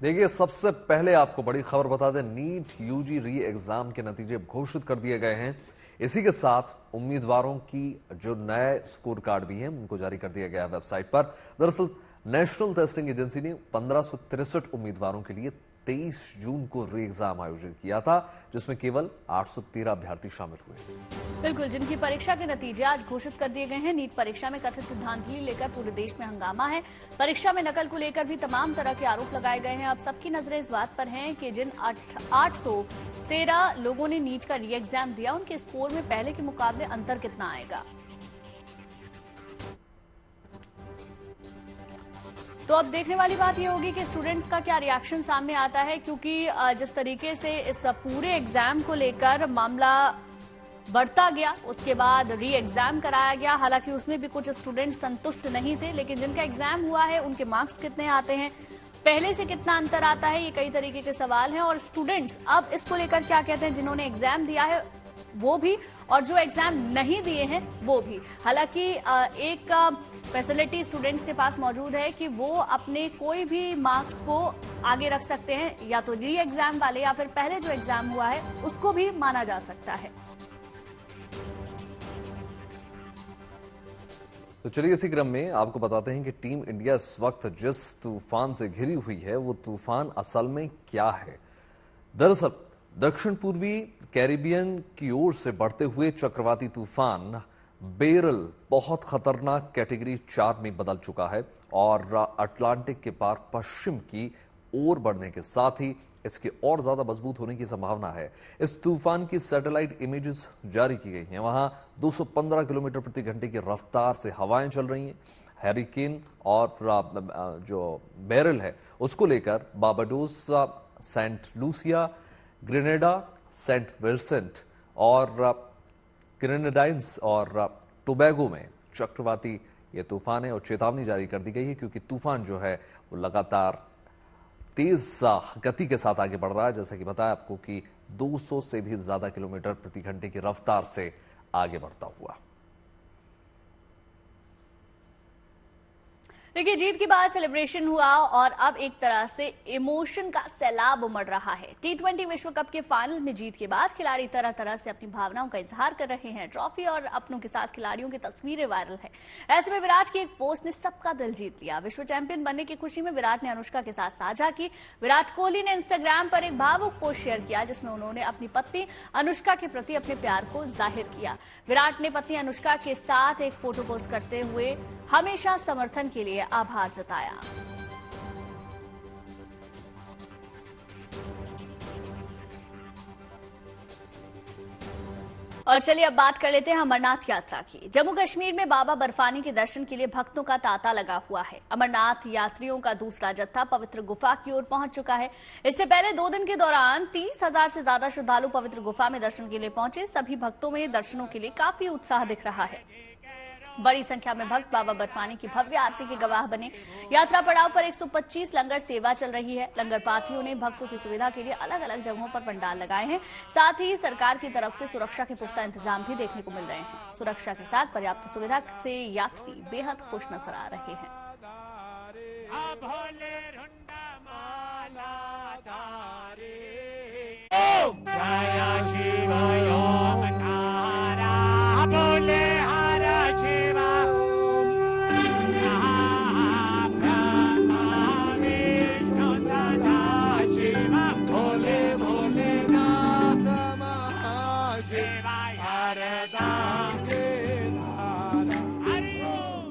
देखिए, सबसे पहले आपको बड़ी खबर बता दें, नीट यूजी री एग्जाम के नतीजे घोषित कर दिए गए हैं। इसी के साथ उम्मीदवारों की जो नए स्कोर कार्ड भी हैं उनको जारी कर दिया गया है वेबसाइट पर। दरअसल नेशनल टेस्टिंग एजेंसी ने 1563 उम्मीदवारों के लिए 23 जून को री एग्जाम आयोजित किया था, जिसमें केवल 813 अभ्यर्थी शामिल हुए। बिल्कुल, जिनकी परीक्षा के नतीजे आज घोषित कर दिए गए हैं। नीट परीक्षा में कथित धांधली लेकर पूरे देश में हंगामा है। परीक्षा में नकल को लेकर भी तमाम तरह के आरोप लगाए गए हैं। अब सबकी नजरें इस बात पर हैं कि जिन 813 लोगों ने नीट का री एग्जाम दिया, उनके स्कोर में पहले के मुकाबले अंतर कितना आएगा। तो अब देखने वाली बात यह होगी कि स्टूडेंट्स का क्या रिएक्शन सामने आता है, क्योंकि जिस तरीके से इस पूरे एग्जाम को लेकर मामला बढ़ता गया, उसके बाद री एग्जाम कराया गया। हालांकि उसमें भी कुछ स्टूडेंट संतुष्ट नहीं थे, लेकिन जिनका एग्जाम हुआ है उनके मार्क्स कितने आते हैं, पहले से कितना अंतर आता है, ये कई तरीके के सवाल हैं। और स्टूडेंट्स अब इसको लेकर क्या कहते हैं, जिन्होंने एग्जाम दिया है वो भी और जो एग्जाम नहीं दिए हैं वो भी। हालांकि एक फैसिलिटी स्टूडेंट्स के पास मौजूद है कि वो अपने कोई भी मार्क्स को आगे रख सकते हैं, या तो री एग्जाम वाले या फिर पहले जो एग्जाम हुआ है उसको भी माना जा सकता है। तो चलिए, इसी क्रम में आपको बताते हैं कि टीम इंडिया इस वक्त जिस तूफान से घिरी हुई है वो तूफान असल में क्या है। दरअसल दक्षिण पूर्वी कैरिबियन की ओर से बढ़ते हुए चक्रवाती तूफान बेरल बहुत खतरनाक कैटेगरी 4 में बदल चुका है और अटलांटिक के पार पश्चिम की ओर बढ़ने के साथ ही इसके और ज्यादा मजबूत होने की संभावना है। इस तूफान की सैटेलाइट इमेजेस जारी की गई हैं। वहां 215 किलोमीटर प्रति घंटे की रफ्तार से हवाएं चल रही हैं। हैरिकेन और जो बेरल है उसको लेकर Barbados, Saint Lucia, Grenada, Saint Vincent और ग्रेनेडाइंस और टोबैगो में चक्रवाती ये तूफान है और चेतावनी जारी कर दी गई है, क्योंकि तूफान जो है वो लगातार तेज गति के साथ आगे बढ़ रहा है। जैसा कि बताया आपको कि 200 से भी ज्यादा किलोमीटर प्रति घंटे की रफ्तार से आगे बढ़ता हुआ। देखिए, जीत के बाद सेलिब्रेशन हुआ और अब एक तरह से इमोशन का सैलाब उमड़ रहा है। T20 विश्व कप के फाइनल में जीत के बाद खिलाड़ी तरह तरह से अपनी भावनाओं का इजहार कर रहे हैं। ट्रॉफी और अपनों के साथ खिलाड़ियों की तस्वीरें वायरल है। ऐसे में विराट की एक पोस्ट ने सबका दिल जीत लिया। विश्व चैंपियन बनने की खुशी में विराट ने अनुष्का के साथ साझा की। विराट कोहली ने इंस्टाग्राम पर एक भावुक पोस्ट शेयर किया, जिसमें उन्होंने अपनी पत्नी अनुष्का के प्रति अपने प्यार को जाहिर किया। विराट ने पत्नी अनुष्का के साथ एक फोटो पोस्ट करते हुए हमेशा समर्थन के लिए आभार जताया। और चलिए अब बात कर लेते हैं अमरनाथ यात्रा की। जम्मू कश्मीर में बाबा बर्फानी के दर्शन के लिए भक्तों का तांता लगा हुआ है। अमरनाथ यात्रियों का दूसरा जत्था पवित्र गुफा की ओर पहुंच चुका है। इससे पहले 2 दिन के दौरान 30,000 से ज्यादा श्रद्धालु पवित्र गुफा में दर्शन के लिए पहुंचे। सभी भक्तों में दर्शनों के लिए काफी उत्साह दिख रहा है। बड़ी संख्या में भक्त बाबा बर्फानी की भव्य आरती के गवाह बने। यात्रा पड़ाव पर 125 लंगर सेवा चल रही है। लंगर पार्टियों ने भक्तों की सुविधा के लिए अलग अलग जगहों पर पंडाल लगाए हैं। साथ ही सरकार की तरफ से सुरक्षा के पुख्ता इंतजाम भी देखने को मिल रहे हैं। सुरक्षा के साथ पर्याप्त सुविधा से यात्री बेहद खुश नजर आ रहे हैं।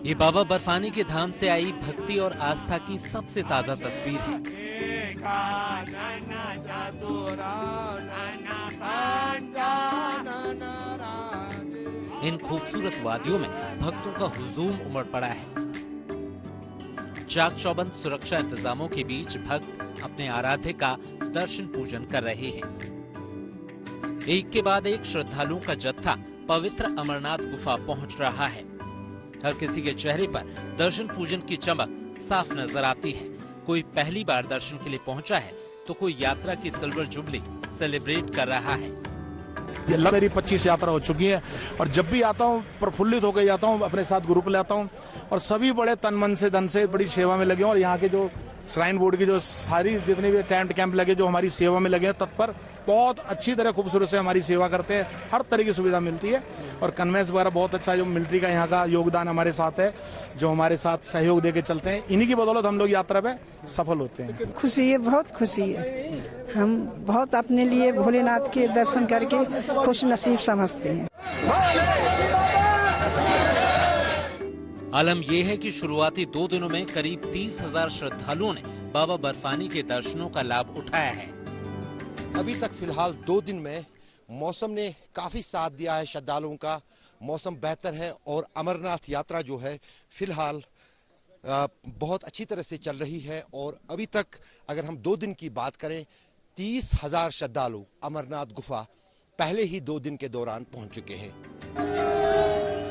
ये बाबा बर्फानी के धाम से आई भक्ति और आस्था की सबसे ताजा तस्वीर है। इन खूबसूरत वादियों में भक्तों का हुजूम उमड़ पड़ा है। चाक चौबंद सुरक्षा इंतजामों के बीच भक्त अपने आराध्य का दर्शन पूजन कर रहे हैं। एक के बाद एक श्रद्धालुओं का जत्था पवित्र अमरनाथ गुफा पहुंच रहा है। हर किसी के चेहरे पर दर्शन पूजन की चमक साफ नजर आती है। कोई पहली बार दर्शन के लिए पहुंचा है तो कोई यात्रा की सिल्वर जुबली सेलिब्रेट कर रहा है। ये मेरी 25 यात्रा हो चुकी है और जब भी आता हूँ प्रफुल्लित होकर जाता हूँ। अपने साथ ग्रुप ले आता हूँ और सभी बड़े तन मन से धन से बड़ी सेवा में लगे हैं और यहाँ के जो श्राइन बोर्ड की जो सारी जितने भी टेंट कैंप लगे जो हमारी सेवा में लगे हैं तत्पर बहुत अच्छी तरह खूबसूरत से हमारी सेवा करते हैं, हर तरह की सुविधा मिलती है। और कन्वेंस वगैरह बहुत अच्छा, जो मिलिट्री का यहाँ का योगदान हमारे साथ है, जो हमारे साथ सहयोग देके चलते हैं, इन्हीं की बदौलत हम लोग यात्रा पे सफल होते हैं। खुशी है, बहुत खुशी है। हम बहुत अपने लिए भोलेनाथ के दर्शन करके खुश नसीब समझते हैं। आलम यह है कि शुरुआती 2 दिनों में करीब 30,000 श्रद्धालुओं ने बाबा बर्फानी के दर्शनों का लाभ उठाया है। अभी तक फिलहाल 2 दिन में मौसम ने काफी साथ दिया है श्रद्धालुओं का, मौसम बेहतर है और अमरनाथ यात्रा जो है फिलहाल बहुत अच्छी तरह से चल रही है। और अभी तक अगर हम 2 दिन की बात करें, 30,000 श्रद्धालु अमरनाथ गुफा पहले ही 2 दिन के दौरान पहुंच चुके हैं।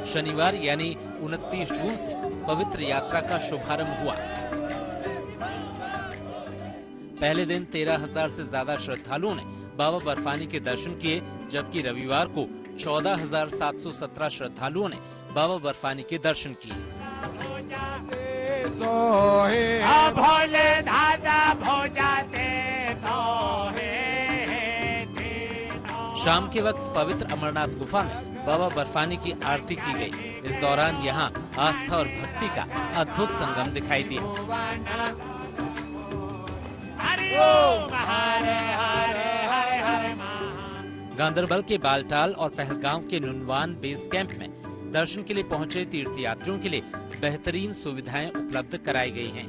शनिवार यानी 29 जून से पवित्र यात्रा का शुभारंभ हुआ। पहले दिन 13,000 से ज्यादा श्रद्धालुओं ने बाबा बर्फानी के दर्शन किए, जबकि रविवार को 14,717 श्रद्धालुओं ने बाबा बर्फानी के दर्शन किए। शाम के वक्त पवित्र अमरनाथ गुफा में बाबा बर्फानी की आरती की गई। इस दौरान यहाँ आस्था और भक्ति का अद्भुत संगम दिखाई दिया। गांदरबल के बालटाल और पहलगांव के नुनवान बेस कैंप में दर्शन के लिए पहुंचे तीर्थयात्रियों के लिए बेहतरीन सुविधाएं उपलब्ध कराई गई हैं।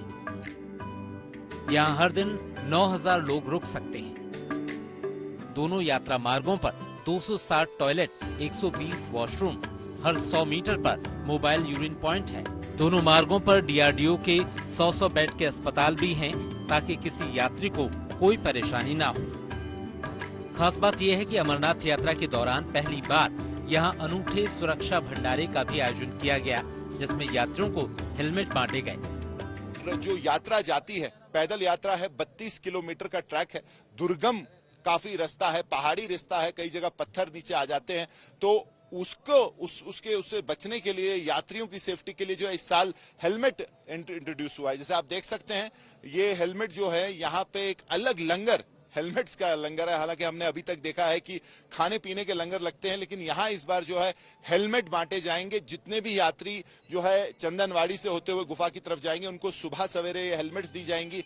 यहाँ हर दिन 9,000 लोग रुक सकते हैं। दोनों यात्रा मार्गों पर 260 टॉयलेट, 120 वॉशरूम, हर 100 मीटर पर मोबाइल यूरिन पॉइंट है। दोनों मार्गों पर DRDO के 100 बेड के अस्पताल भी हैं, ताकि किसी यात्री को कोई परेशानी ना हो। खास बात यह है कि अमरनाथ यात्रा के दौरान पहली बार यहाँ अनूठे सुरक्षा भंडारे का भी आयोजन किया गया, जिसमें यात्रियों को हेलमेट बांटे गए। जो यात्रा जाती है, पैदल यात्रा है, 32 किलोमीटर का ट्रैक है, दुर्गम काफी रास्ता है, पहाड़ी रास्ता है, कई जगह पत्थर नीचे आ जाते हैं, तो उससे बचने के लिए, यात्रियों की सेफ्टी के लिए जो है इस साल हेलमेट इंट्रोड्यूस हुआ है। जैसे आप देख सकते हैं, ये हेलमेट जो है यहाँ पे एक अलग लंगर, हेलमेट्स का लंगर है। हालांकि हमने अभी तक देखा है कि खाने पीने के लंगर लगते हैं, लेकिन यहाँ इस बार जो है हेलमेट बांटे जाएंगे। जितने भी यात्री जो है चंदनवाड़ी से होते हुए गुफा की तरफ जाएंगे, उनको सुबह सवेरे ये हेलमेट्स दी जाएंगी।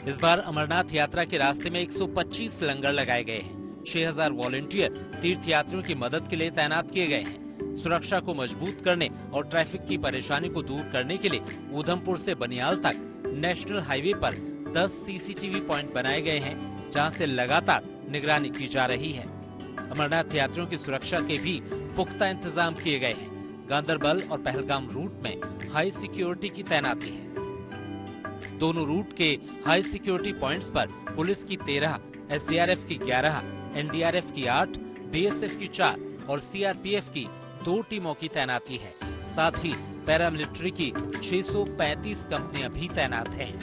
इस बार अमरनाथ यात्रा के रास्ते में 125 लंगर लगाए गए हैं। 6,000 वॉलंटियर तीर्थ यात्रियों की मदद के लिए तैनात किए गए हैं। सुरक्षा को मजबूत करने और ट्रैफिक की परेशानी को दूर करने के लिए उधमपुर से बनियाल तक नेशनल हाईवे पर 10 CCTV पॉइंट बनाए गए हैं, जहां से लगातार निगरानी की जा रही है। अमरनाथ यात्रियों की सुरक्षा के भी पुख्ता इंतजाम किए गए हैं। गांदरबल और पहलगाम रूट में हाई सिक्योरिटी की तैनाती है। दोनों रूट के हाई सिक्योरिटी पॉइंट्स पर पुलिस की 13, SDRF की 11, NDRF की 8, BSF की 4 और CRPF की 2 टीमों की तैनाती है। साथ ही पैरामिलिट्री की 635 कंपनियां भी तैनात हैं।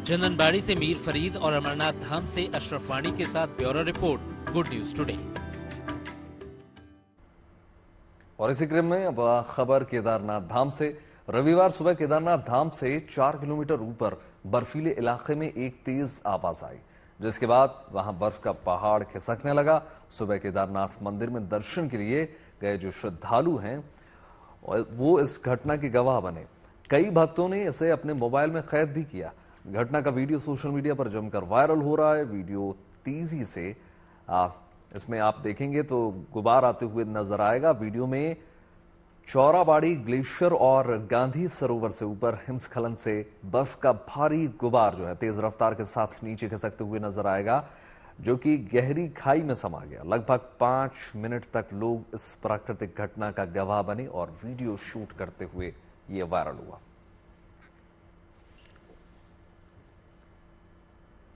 चंदनबाड़ी से मीर फरीद और अमरनाथ धाम से अशरफ वाणी के साथ bureau report, good news today. और इसी क्रम में अब खबर केदारनाथ धाम से। रविवार सुबह केदारनाथ धाम से 4 किलोमीटर ऊपर बर्फीले इलाके में एक तेज आवाज आई, जिसके बाद वहां बर्फ का पहाड़ खिसकने लगा। सुबह केदारनाथ मंदिर में दर्शन के लिए गए जो श्रद्धालु हैं वो इस घटना के गवाह बने। कई भक्तों ने इसे अपने मोबाइल में कैद भी किया। घटना का वीडियो सोशल मीडिया पर जमकर वायरल हो रहा है। वीडियो तेजी से इसमें आप देखेंगे तो गुबार आते हुए नजर आएगा। वीडियो में चौराबाड़ी ग्लेशियर और गांधी सरोवर से ऊपर हिमस्खलन से बर्फ का भारी गुबार जो है तेज रफ्तार के साथ नीचे खिसकते हुए नजर आएगा, जो कि गहरी खाई में समा गया। लगभग 5 मिनट तक लोग इस प्राकृतिक घटना का गवाह बने और वीडियो शूट करते हुए ये वायरल हुआ।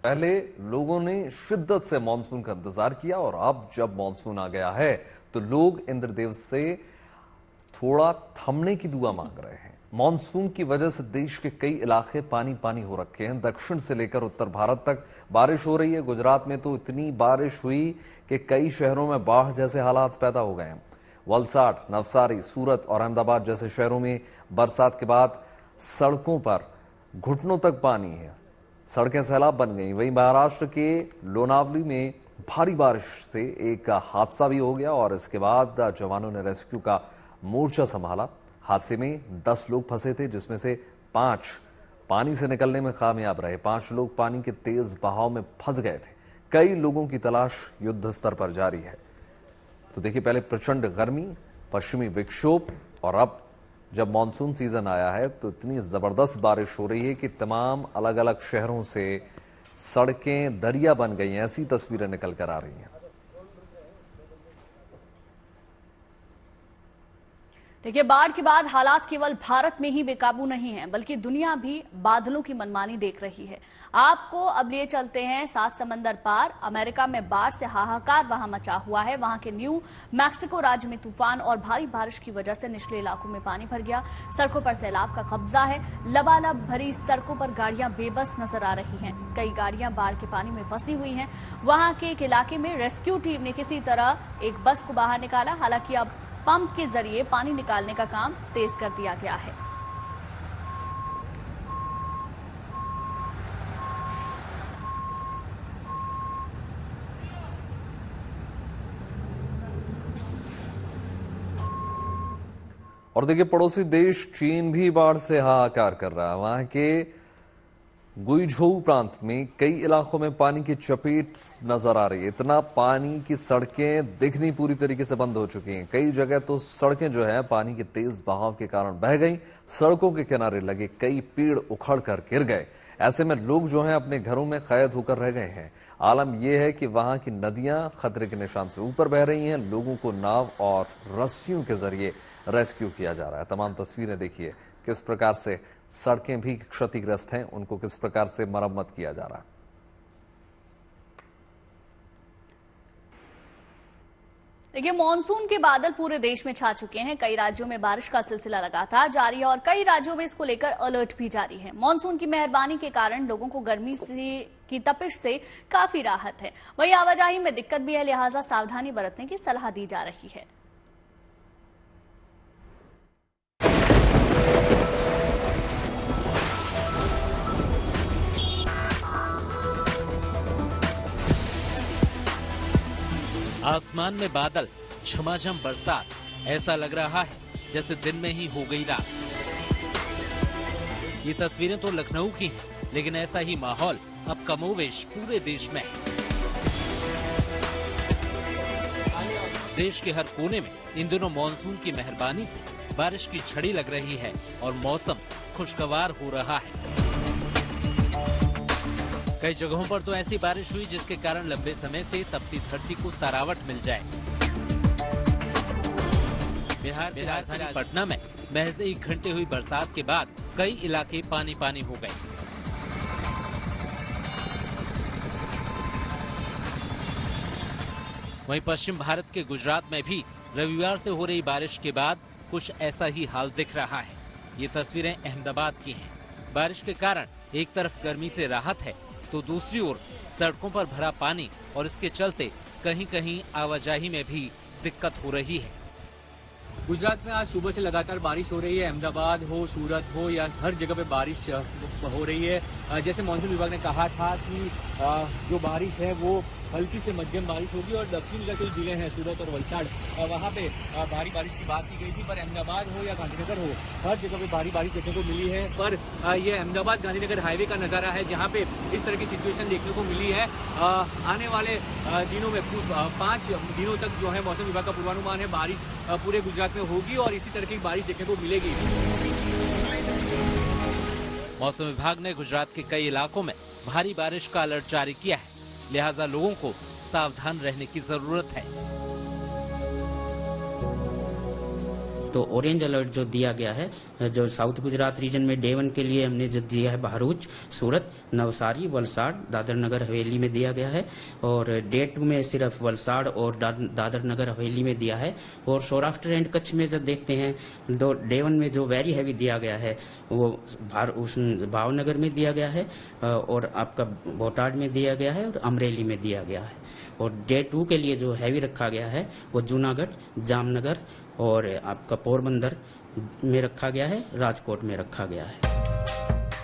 पहले लोगों ने शिद्दत से मानसून का इंतजार किया और अब जब मानसून आ गया है तो लोग इंद्रदेव से थोड़ा थमने की दुआ मांग रहे हैं। मानसून की वजह से देश के कई इलाके पानी पानी हो रखे हैं। दक्षिण से लेकर उत्तर भारत तक बारिश हो रही है। गुजरात में तो इतनी बारिश हुई कि कई शहरों में बाढ़ जैसे हालात पैदा हो गए हैं। वलसाड, नवसारी, सूरत और अहमदाबाद जैसे शहरों में बरसात के बाद सड़कों पर घुटनों तक पानी है, सड़कें सैलाब बन गई। वहीं महाराष्ट्र के लोनावली में भारी बारिश से एक हादसा भी हो गया और इसके बाद जवानों ने रेस्क्यू का मोर्चा संभाला। हादसे में 10 लोग फंसे थे, जिसमें से 5 पानी से निकलने में कामयाब रहे। 5 लोग पानी के तेज बहाव में फंस गए थे। कई लोगों की तलाश युद्ध स्तर पर जारी है। तो देखिए, पहले प्रचंड गर्मी, पश्चिमी विक्षोभ और अब जब मानसून सीजन आया है तो इतनी जबरदस्त बारिश हो रही है कि तमाम अलग अलग शहरों से सड़कें दरिया बन गई हैं। ऐसी तस्वीरें निकल कर आ रही हैं। देखिए, बाढ़ के बाद हालात केवल भारत में ही बेकाबू नहीं है, बल्कि दुनिया भी बादलों की मनमानी देख रही है। आपको अब लिए चलते हैं 7 समंदर पार। अमेरिका में बाढ़ से हाहाकार वहां मचा हुआ है। वहां के न्यू मैक्सिको राज्य में तूफान और भारी बारिश की वजह से निचले इलाकों में पानी भर गया। सड़कों पर सैलाब का कब्जा है। लबालब भरी सड़कों पर गाड़ियां बेबस नजर आ रही हैं। कई गाड़ियां बाढ़ के पानी में फंसी हुई हैं। वहां के एक इलाके में रेस्क्यू टीम ने किसी तरह एक बस को बाहर निकाला। हालांकि अब पंप के जरिए पानी निकालने का काम तेज कर दिया गया है। और देखिए, पड़ोसी देश चीन भी बाढ़ से हाहाकार कर रहा है। वहां के गुइझोउ प्रांत में कई इलाकों में पानी की चपेट नजर आ रही है। इतना पानी की सड़कें दिखनी पूरी तरीके से बंद हो चुकी हैं। कई जगह तो सड़कें जो है पानी के तेज बहाव के कारण बह गई। सड़कों के किनारे लगे कई पेड़ उखड़ कर गिर गए। ऐसे में लोग जो हैं अपने घरों में कैद होकर रह गए हैं। आलम यह है कि वहां की नदियां खतरे के निशान से ऊपर बह रही हैं। लोगों को नाव और रस्सियों के जरिए रेस्क्यू किया जा रहा है। तमाम तस्वीरें देखिए, किस प्रकार से सड़कें भी क्षतिग्रस्त हैं, उनको किस प्रकार से मरम्मत किया जा रहा है। देखिए, मॉनसून के बादल पूरे देश में छा चुके हैं। कई राज्यों में बारिश का सिलसिला लगातार जारी है और कई राज्यों में इसको लेकर अलर्ट भी जारी है। मॉनसून की मेहरबानी के कारण लोगों को गर्मी की तपिश से काफी राहत है। वहीं आवाजाही में दिक्कत भी है, लिहाजा सावधानी बरतने की सलाह दी जा रही है। आसमान में बादल, झमाझम बरसात, ऐसा लग रहा है जैसे दिन में ही हो गई रात। ये तस्वीरें तो लखनऊ की हैं, लेकिन ऐसा ही माहौल अब कमोवेश पूरे देश में है। देश के हर कोने में इन दिनों मानसून की मेहरबानी से बारिश की झड़ी लग रही है और मौसम खुशगवार हो रहा है। कई जगहों पर तो ऐसी बारिश हुई जिसके कारण लंबे समय से तपती धरती को तरावट मिल जाए। बिहार की राजधानी पटना में महज 1 घंटे हुई बरसात के बाद कई इलाके पानी पानी हो गए। वहीं पश्चिम भारत के गुजरात में भी रविवार से हो रही बारिश के बाद कुछ ऐसा ही हाल दिख रहा है। ये तस्वीरें अहमदाबाद की हैं। बारिश के कारण एक तरफ गर्मी से राहत है तो दूसरी ओर सड़कों पर भरा पानी और इसके चलते कहीं कहीं आवाजाही में भी दिक्कत हो रही है। गुजरात में आज सुबह से लगातार बारिश हो रही है। अहमदाबाद हो, सूरत हो, या हर जगह पे बारिश हो रही है। जैसे मॉनसून विभाग ने कहा था कि जो बारिश है वो हल्की से मध्यम बारिश होगी और दक्षिण का जो जिले हैं सूरत और वलसाड, वहाँ पे भारी बारिश की बात की गई थी। पर अहमदाबाद हो या गांधीनगर हो, हर जगह पे भारी बारिश देखने को मिली है। पर ये अहमदाबाद गांधीनगर हाईवे का नजारा है जहाँ पे इस तरह की सिचुएशन देखने को मिली है। आने वाले दिनों में 5 दिनों तक जो है मौसम विभाग का पूर्वानुमान है बारिश पूरे गुजरात में होगी और इसी तरह की बारिश देखने को मिलेगी। मौसम विभाग ने गुजरात के कई इलाकों में भारी बारिश का अलर्ट जारी किया है, लिहाजा लोगों को सावधान रहने की जरूरत है। तो ऑरेंज अलर्ट जो दिया गया है, जो साउथ गुजरात रीजन में डे 1 के लिए हमने जो दिया है भरूच, सूरत, नवसारी, वलसाड़, दादर नगर हवेली में दिया गया है, और डे 2 में सिर्फ वलसाड़ और दादर नगर हवेली में दिया है। और सौराष्ट्र एंड कच्छ में जब देखते हैं तो डे 1 में जो वेरी हैवी दिया गया है वो भावनगर में दिया गया है, और आपका बोटाड में दिया गया है, और अमरेली में दिया गया है। और डे 2 के लिए जो हैवी रखा गया है वो जूनागढ़, जामनगर और आपका पोरबंदर में रखा गया है, राजकोट में रखा गया है।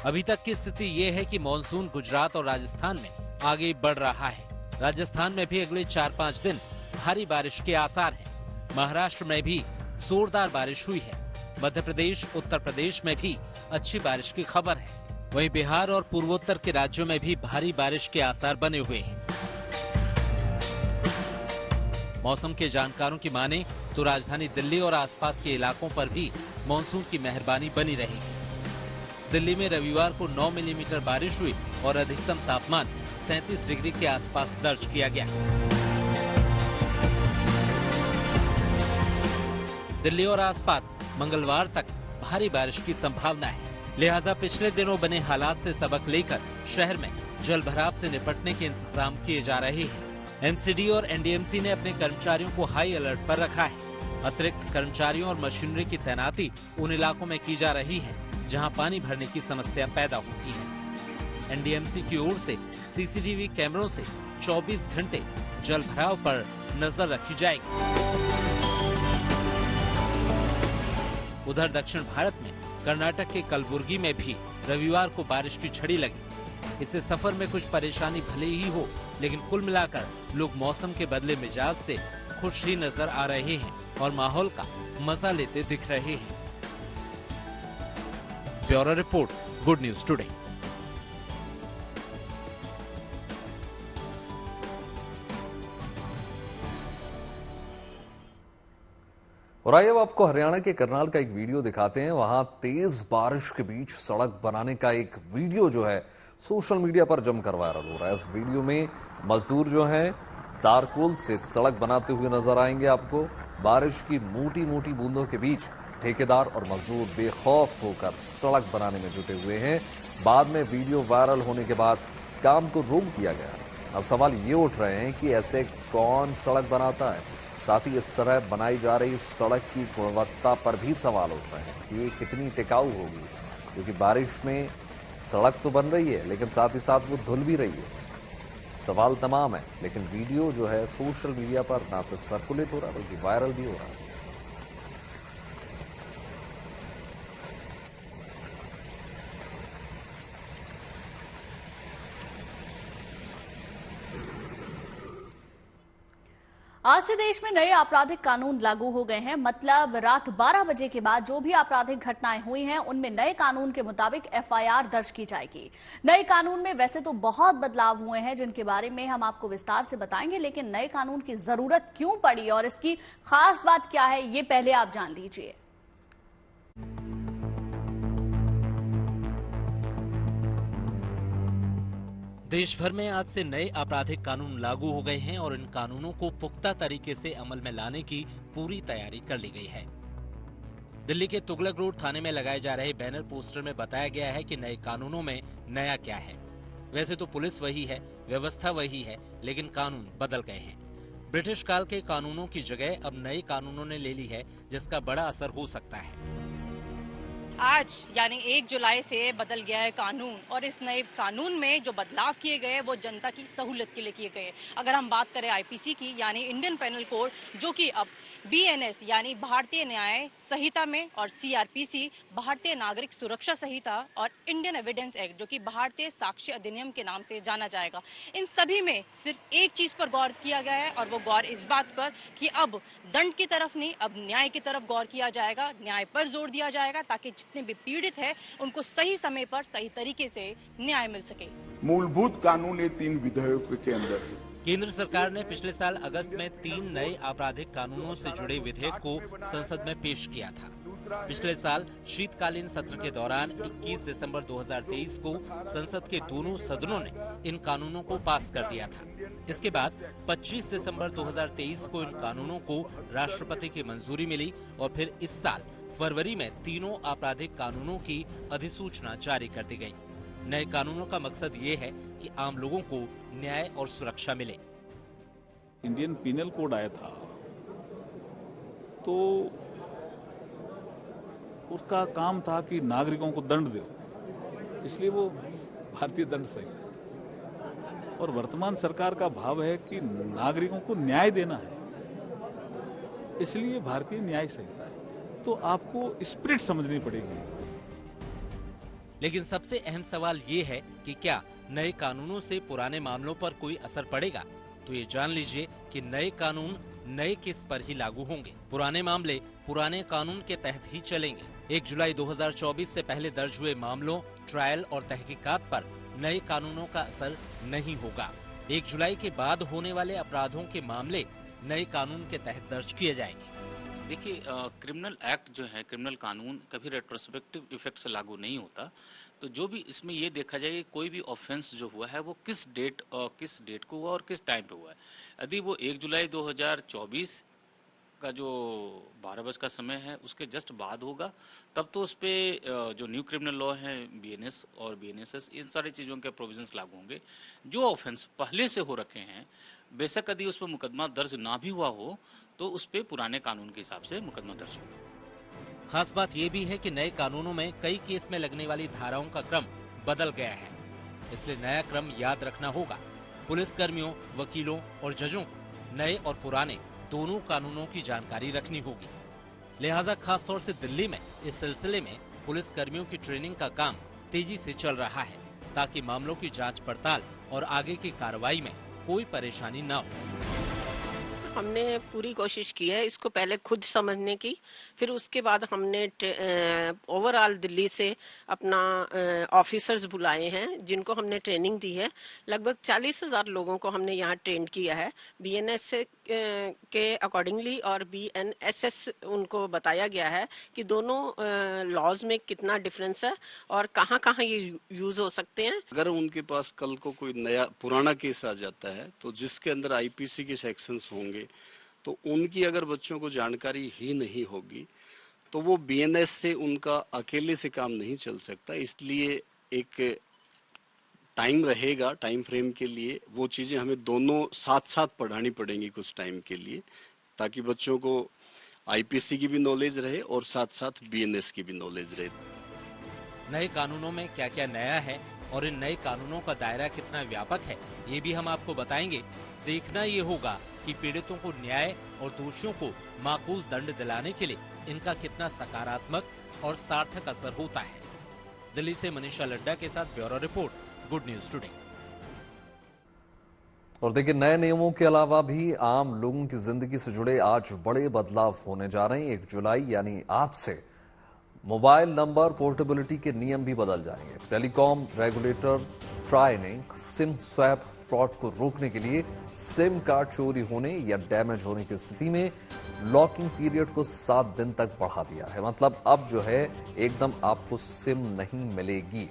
अभी तक की स्थिति ये है कि मॉनसून गुजरात और राजस्थान में आगे बढ़ रहा है। राजस्थान में भी अगले 4-5 दिन भारी बारिश के आसार हैं। महाराष्ट्र में भी जोरदार बारिश हुई है। मध्य प्रदेश, उत्तर प्रदेश में भी अच्छी बारिश की खबर है। वहीं बिहार और पूर्वोत्तर के राज्यों में भी भारी बारिश के आसार बने हुए हैं। मौसम के जानकारों की माने तो राजधानी दिल्ली और आसपास के इलाकों पर भी मॉनसून की मेहरबानी बनी रहेगी। दिल्ली में रविवार को 9 मिलीमीटर बारिश हुई और अधिकतम तापमान 37 डिग्री के आसपास दर्ज किया गया। दिल्ली और आसपास मंगलवार तक भारी बारिश की संभावना है। लिहाजा पिछले दिनों बने हालात से सबक लेकर शहर में जल भराव से निपटने के इंतजाम किए जा रहे हैं। एमसीडी और एनडीएमसी ने अपने कर्मचारियों को हाई अलर्ट पर रखा है। अतिरिक्त कर्मचारियों और मशीनरी की तैनाती उन इलाकों में की जा रही है जहां पानी भरने की समस्या पैदा होती है। एनडीएमसी की ओर से सीसीटीवी कैमरों से 24 घंटे जल भराव पर नजर रखी जाएगी। उधर दक्षिण भारत में कर्नाटक के कलबुर्गी में भी रविवार को बारिश की झड़ी लगी। इससे सफर में कुछ परेशानी भले ही हो, लेकिन कुल मिलाकर लोग मौसम के बदले मिजाज से खुश ही नजर आ रहे हैं और माहौल का मजा लेते दिख रहे हैं। Bureau report, good news today. और आइए अब आपको हरियाणा के करनाल का एक वीडियो दिखाते हैं। वहां तेज बारिश के बीच सड़क बनाने का एक वीडियो जो है सोशल मीडिया पर जमकर वायरल हो रहा है। इस वीडियो में मजदूर जो हैं तारकोल से सड़क बनाते हुए नजर आएंगे आपको। बारिश की मोटी मोटी बूंदों के बीच ठेकेदार और मजदूर बेखौफ होकर सड़क बनाने में जुटे हुए हैं। बाद में वीडियो वायरल होने के बाद काम को रोक दिया गया। अब सवाल ये उठ रहे हैं कि ऐसे कौन सड़क बनाता है। साथ ही इस तरह बनाई जा रही सड़क की गुणवत्ता पर भी सवाल उठ रहे हैं कि ये कितनी टिकाऊ होगी, क्योंकि बारिश में सड़क तो बन रही है लेकिन साथ ही साथ वो धुल भी रही है। सवाल तमाम है, लेकिन वीडियो जो है सोशल मीडिया पर ना सिर्फ सर्कुलेट हो रहा है बल्कि वायरल भी हो रहा है। आज से देश में नए आपराधिक कानून लागू हो गए हैं। मतलब रात 12 बजे के बाद जो भी आपराधिक घटनाएं हुई हैं उनमें नए कानून के मुताबिक एफआईआर दर्ज की जाएगी। नए कानून में वैसे तो बहुत बदलाव हुए हैं जिनके बारे में हम आपको विस्तार से बताएंगे, लेकिन नए कानून की जरूरत क्यों पड़ी और इसकी खास बात क्या है ये पहले आप जान लीजिए। देश भर में आज से नए आपराधिक कानून लागू हो गए हैं और इन कानूनों को पुख्ता तरीके से अमल में लाने की पूरी तैयारी कर ली गई है। दिल्ली के तुगलक रोड थाने में लगाए जा रहे बैनर पोस्टर में बताया गया है कि नए कानूनों में नया क्या है। वैसे तो पुलिस वही है, व्यवस्था वही है, लेकिन कानून बदल गए हैं। ब्रिटिश काल के कानूनों की जगह अब नए कानूनों ने ले ली है, जिसका बड़ा असर हो सकता है। आज यानी 1 जुलाई से बदल गया है कानून, और इस नए कानून में जो बदलाव किए गए वो जनता की सहूलियत के लिए किए गए। अगर हम बात करें आईपीसी की यानी इंडियन पेनल कोड, जो कि अब बीएनएस यानी भारतीय न्याय संहिता में, और सीआरपीसी भारतीय नागरिक सुरक्षा संहिता, और इंडियन एविडेंस एक्ट जो कि भारतीय साक्ष्य अधिनियम के नाम से जाना जाएगा। इन सभी में सिर्फ एक चीज पर गौर किया गया है, और वो गौर इस बात पर कि अब दंड की तरफ नहीं, अब न्याय की तरफ गौर किया जाएगा। न्याय पर जोर दिया जाएगा ताकि जितने भी पीड़ित है उनको सही समय पर सही तरीके से न्याय मिल सके। मूलभूत कानून ये 3 विधेयकों के अंदर है। केंद्र सरकार ने पिछले साल अगस्त में 3 नए आपराधिक कानूनों से जुड़े विधेयक को संसद में पेश किया था। पिछले साल शीतकालीन सत्र के दौरान 21 दिसंबर 2023 को संसद के दोनों सदनों ने इन कानूनों को पास कर दिया था। इसके बाद 25 दिसंबर 2023 को इन कानूनों को राष्ट्रपति की मंजूरी मिली और फिर इस साल फरवरी में तीनों आपराधिक कानूनों की अधिसूचना जारी कर दी गई। नए कानूनों का मकसद ये है कि आम लोगों को न्याय और सुरक्षा मिले। इंडियन पीनल कोड आया था तो उसका काम था कि नागरिकों को दंड दो, इसलिए वो भारतीय दंड संहिता, और वर्तमान सरकार का भाव है कि नागरिकों को न्याय देना है, इसलिए भारतीय न्याय संहिता है। तो आपको स्पिरिट समझनी पड़ेगी। लेकिन सबसे अहम सवाल ये है कि क्या नए कानूनों से पुराने मामलों पर कोई असर पड़ेगा? तो ये जान लीजिए कि नए कानून नए केस पर ही लागू होंगे। पुराने मामले पुराने कानून के तहत ही चलेंगे। 1 जुलाई 2024 से पहले दर्ज हुए मामलों, ट्रायल और तहकीकात पर नए कानूनों का असर नहीं होगा। 1 जुलाई के बाद होने वाले अपराधों के मामले नए कानून के तहत दर्ज किए जाएंगे। देखिए, क्रिमिनल एक्ट जो है, क्रिमिनल कानून कभी रेट्रोस्पेक्टिव इफेक्ट से लागू नहीं होता। तो जो भी इसमें ये देखा जाए कि कोई भी ऑफेंस जो हुआ है वो किस डेट को हुआ और किस टाइम पे हुआ है। यदि वो 1 जुलाई 2024 का जो 12 बजे का समय है उसके जस्ट बाद होगा, तब तो उस पर जो न्यू क्रिमिनल लॉ है, BNS और BNSS, इन सारी चीज़ों के प्रोविजंस लागू होंगे। जो ऑफेंस पहले से हो रखे हैं, बेशक यदि उस पर मुकदमा दर्ज ना भी हुआ हो तो उस पर पुराने कानून के हिसाब से मुकदमा दर्ज होगा। खास बात यह भी है कि नए कानूनों में कई केस में लगने वाली धाराओं का क्रम बदल गया है, इसलिए नया क्रम याद रखना होगा। पुलिस कर्मियों, वकीलों और जजों को नए और पुराने दोनों कानूनों की जानकारी रखनी होगी। लिहाजा खासतौर से दिल्ली में इस सिलसिले में पुलिस कर्मियों की ट्रेनिंग का काम तेजी से चल रहा है, ताकि मामलों की जांच पड़ताल और आगे की कार्रवाई में कोई परेशानी न हो। हमने पूरी कोशिश की है इसको पहले खुद समझने की, फिर उसके बाद हमने ओवरऑल दिल्ली से अपना ऑफिसर्स बुलाए हैं जिनको हमने ट्रेनिंग दी है। लगभग 40,000 लोगों को हमने यहाँ ट्रेन किया है। BNS के अकॉर्डिंगली और BNSS उनको बताया गया है कि दोनों लॉज में कितना डिफरेंस है और कहाँ कहाँ ये यूज हो सकते हैं। अगर उनके पास कल को कोई नया पुराना केस आ जाता है तो जिसके अंदर IPC के सेक्शंस होंगे, तो उनकी अगर बच्चों को जानकारी ही नहीं होगी तो वो BNS से उनका अकेले से काम नहीं चल सकता। इसलिए एक टाइम रहेगा, टाइम फ्रेम के लिए वो चीजें हमें दोनों साथ साथ पढ़ानी पड़ेंगी कुछ टाइम के लिए, ताकि बच्चों को IPC की भी नॉलेज रहे और साथ साथ BNS की भी नॉलेज रहे। नए कानूनों में क्या क्या नया है और इन नए कानूनों का दायरा कितना व्यापक है, ये भी हम आपको बताएंगे। देखना ये होगा कि पीड़ितों को न्याय और दोषियों को माकूल दंड दिलाने के लिए इनका कितना सकारात्मक और सार्थक असर होता है। दिल्ली से मनीषा लड्डा के साथ bureau report, good news today. और देखिए, नए नियमों के अलावा भी आम लोगों की जिंदगी से जुड़े आज बड़े बदलाव होने जा रहे हैं। 1 जुलाई यानी आज से मोबाइल नंबर पोर्टेबिलिटी के नियम भी बदल जाएंगे। टेलीकॉम रेगुलेटर ट्राई ने सिम स्वैप फ्रॉड को रोकने के लिए सिम कार्ड चोरी होने या डैमेज होने की स्थिति में लॉकिंग पीरियड को 7 दिन तक बढ़ा दिया है। मतलब अब जो है एकदम आपको सिम नहीं मिलेगी।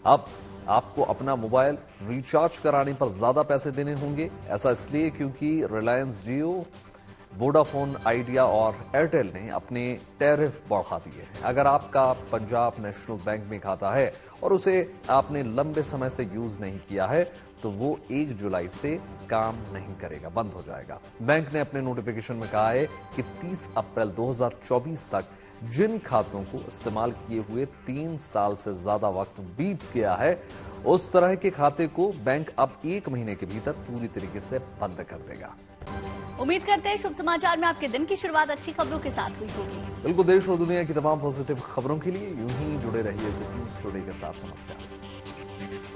अब आपको अपना मोबाइल रिचार्ज कराने पर ज्यादा पैसे देने होंगे। ऐसा इसलिए क्योंकि रिलायंस जियो, वोडाफोन आइडिया और एयरटेल ने अपने टैरिफ बढ़ा दिए हैं। अगर आपका पंजाब नेशनल बैंक में खाता है और उसे आपने लंबे समय से यूज नहीं किया है तो वो 1 जुलाई से काम नहीं करेगा, बंद हो जाएगा। बैंक ने अपने नोटिफिकेशन में कहा है कि 30 अप्रैल 2024 तक जिन खातों को इस्तेमाल किए हुए 3 साल से ज्यादा वक्त बीत गया है, उस तरह के खाते को बैंक अब 1 महीने के भीतर पूरी तरीके से बंद कर देगा। उम्मीद करते हैं शुभ समाचार में आपके दिन की शुरुआत अच्छी खबरों के साथ हुई होगी। बिल्कुल, देश और दुनिया की तमाम पॉजिटिव खबरों के लिए यूं ही जुड़े रहिए गुड न्यूज टुडे के साथ। नमस्कार।